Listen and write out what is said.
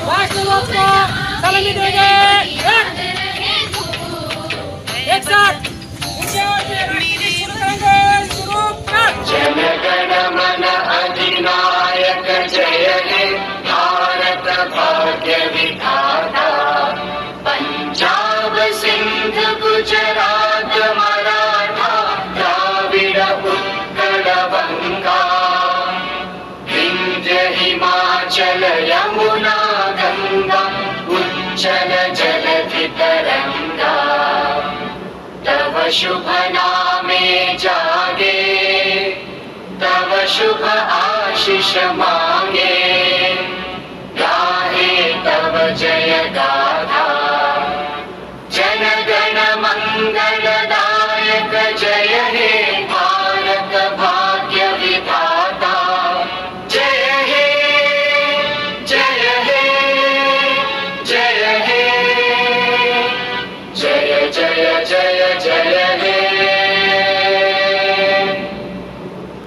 राष्ट्रध्वज को सलामी देंगे। एक साथ जनगण मन अधिनायक जय हे भारत भाग्य विधाता। पंजाब सिंध गुजरात मराठा द्राविड़ उत्कल बंगा। विंध्य हिमाचल यमुना गंगा उच्चल जलधि तरंगा। तव शुभ नामे जागे तव शुभ आशीष मांगे। गाहे तव जय गाथा जनगण मंगलदायक जय हे भारत भाग्य विधाता। जय हे जय हे जय हे जय जय जय जय हे।